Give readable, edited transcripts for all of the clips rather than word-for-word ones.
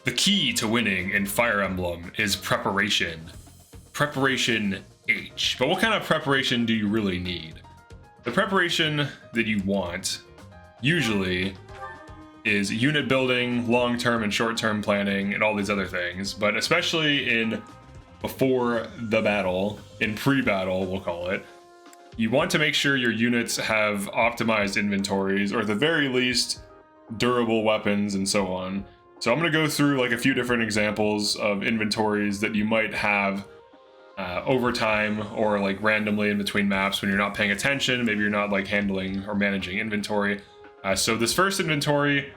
The key to winning in Fire Emblem is preparation. Preparation H. But what kind of preparation do you really need? The preparation that you want usually is unit building, long-term and short-term planning, and all these other things. But especially in before the battle, in pre-battle we'll call it, you want to make sure your units have optimized inventories, or at the very least durable weapons and so on. So I'm going to go through like a few different examples of inventories that you might have over time, or like randomly in between maps when you're not paying attention. Maybe you're not like handling or managing inventory. So this first inventory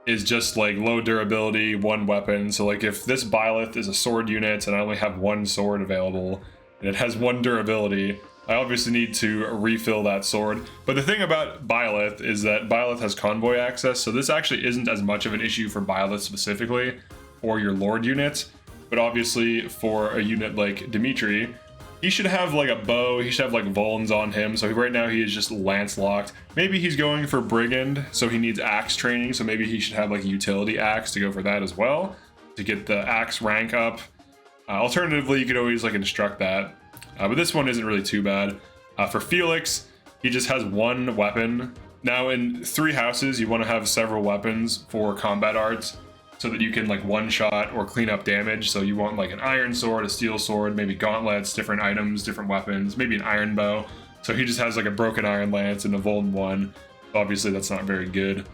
is just like low durability, one weapon. So like if this Byleth is a sword unit and I only have one sword available and it has one durability, I obviously need to refill that sword. But the thing about Byleth is that Byleth has convoy access, so this actually isn't as much of an issue for Byleth specifically, or your Lord unit. But obviously for a unit like Dimitri, he should have like a bow, he should have like Volans on him. So right now he is just lance locked. Maybe he's going for Brigand, so he needs axe training, so maybe he should have like a utility axe to go for that as well, to get the axe rank up. Alternatively, you could always like instruct that. But this one isn't really too bad. For Felix, he just has one weapon. Now in 3 houses, you want to have several weapons for combat arts so that you can like one-shot or clean up damage. So you want like an iron sword, a steel sword, maybe gauntlets, different items, different weapons, maybe an iron bow. So he just has like a broken iron lance and a Voln 1. Obviously that's not very good.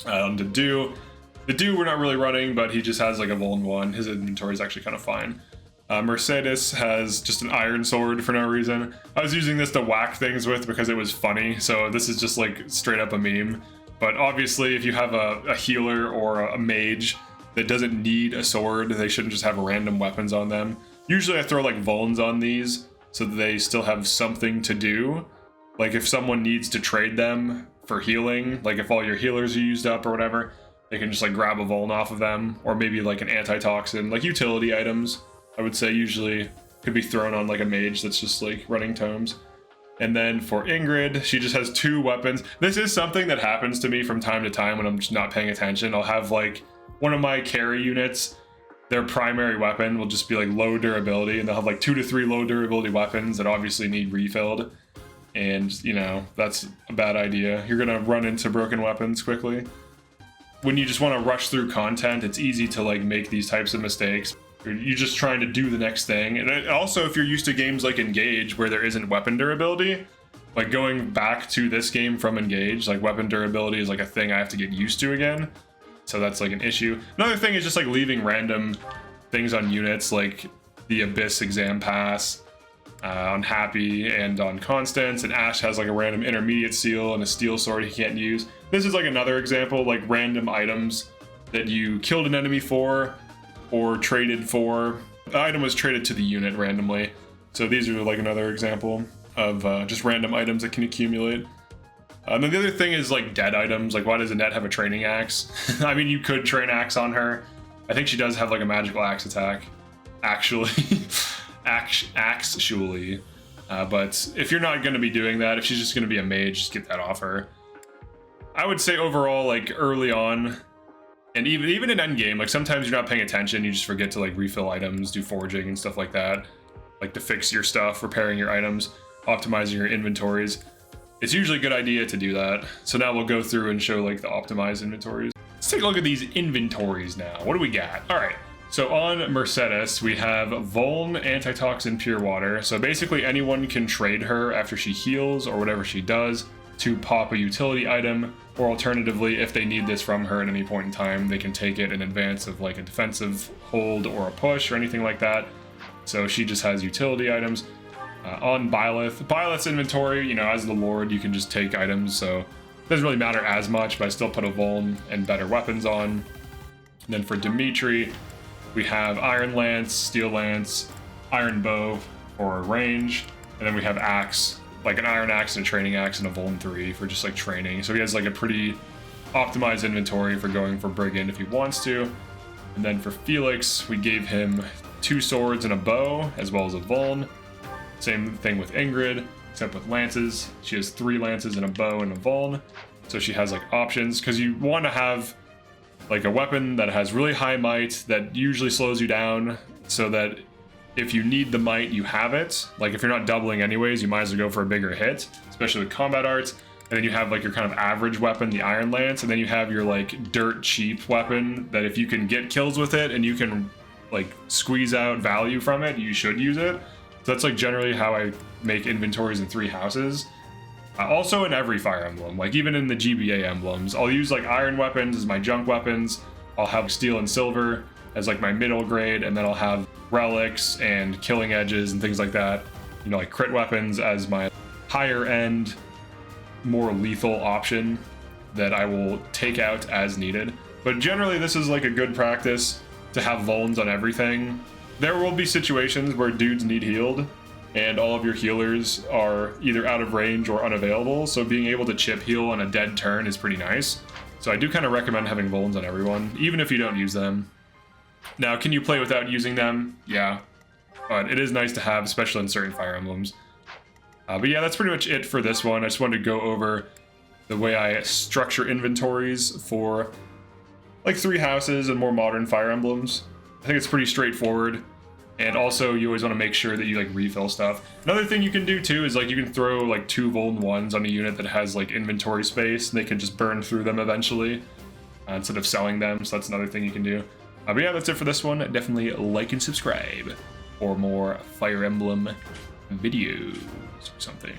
The Do we're not really running, but he just has like a Voln 1. His inventory is actually kind of fine. Mercedes has just an iron sword for no reason. I was using this to whack things with because it was funny, so this is just like straight up a meme. But obviously if you have a healer or a mage that doesn't need a sword, they shouldn't just have random weapons on them. Usually I throw like Volns on these so that they still have something to do. Like if someone needs to trade them for healing, like if all your healers are used up or whatever, they can just like grab a Voln off of them, or maybe like an antitoxin, like utility items. I would say usually could be thrown on like a mage that's just like running tomes. And then for Ingrid, she just has 2 weapons. This is something that happens to me from time to time when I'm just not paying attention. I'll have like one of my carry units, their primary weapon will just be like low durability, and they'll have like 2 to 3 low durability weapons that obviously need refilled. And you know, that's a bad idea. You're gonna run into broken weapons quickly. When you just want to rush through content, it's easy to like make these types of mistakes. You're just trying to do the next thing. And also, if you're used to games like Engage where there isn't weapon durability, like going back to this game from Engage, like weapon durability is like a thing I have to get used to again. So that's like an issue. Another thing is just like leaving random things on units, like the Abyss exam pass on Happy and on Constance, and Ash has like a random intermediate seal and a steel sword he can't use. This is like another example, like random items that you killed an enemy for or traded for. The item was traded to the unit randomly. So these are like another example of just random items that can accumulate. And then the other thing is like dead items. Like, why does Annette have a training axe? I mean, you could train axe on her. I think she does have like a magical axe attack, actually. Actually. But if you're not going to be doing that, if she's just going to be a mage, just get that off her. I would say overall, like early on, and even in endgame, like sometimes you're not paying attention, you just forget to like refill items, do foraging and stuff like that, like to fix your stuff, repairing your items, optimizing your inventories. It's usually a good idea to do that. So now we'll go through and show like the optimized inventories. Let's take a look at these inventories now. What do we got? All right. So on Mercedes, we have Voln, Antitoxin, Pure Water. So basically anyone can trade her after she heals or whatever she does to pop a utility item, or alternatively, if they need this from her at any point in time, they can take it in advance of like a defensive hold or a push or anything like that. So she just has utility items. On Byleth's inventory, you know, as the Lord, you can just take items, so it doesn't really matter as much, but I still put a Voln and better weapons on. And then for Dimitri, we have Iron Lance, Steel Lance, Iron Bow for range, and then we have Axe, like an Iron Axe and a Training Axe and a Voln 3 for just like training. So he has like a pretty optimized inventory for going for Brigand if he wants to. And then for Felix, we gave him 2 swords and a bow, as well as a Voln. Same thing with Ingrid, except with lances. She has 3 lances and a bow and a Voln. So she has like options, because you want to have like a weapon that has really high might that usually slows you down, so that if you need the might, you have it. Like if you're not doubling anyways, you might as well go for a bigger hit, especially with combat arts. And then you have like your kind of average weapon, the Iron Lance, and then you have your like dirt cheap weapon that if you can get kills with it and you can like squeeze out value from it, you should use it. So that's like generally how I make inventories in 3 houses. Also in every Fire Emblem, like even in the GBA emblems, I'll use like iron weapons as my junk weapons. I'll have steel and silver as like my middle grade, and then I'll have relics and killing edges and things like that. You know, like crit weapons as my higher end, more lethal option that I will take out as needed. But generally this is like a good practice to have vulns on everything. There will be situations where dudes need healed and all of your healers are either out of range or unavailable, so being able to chip heal on a dead turn is pretty nice. So I do kind of recommend having vulns on everyone, even if you don't use them. Now, can you play without using them? Yeah, but it is nice to have, especially in certain Fire Emblems. But yeah, that's pretty much it for this one. I just wanted to go over the way I structure inventories for like 3 houses and more modern Fire Emblems. I think it's pretty straightforward. And also, you always want to make sure that you like refill stuff. Another thing you can do too is like you can throw like 2 Vuln 1s on a unit that has like inventory space, and they can just burn through them eventually instead of selling them. So that's another thing you can do. But yeah, that's it for this one. Definitely like and subscribe for more Fire Emblem videos or something.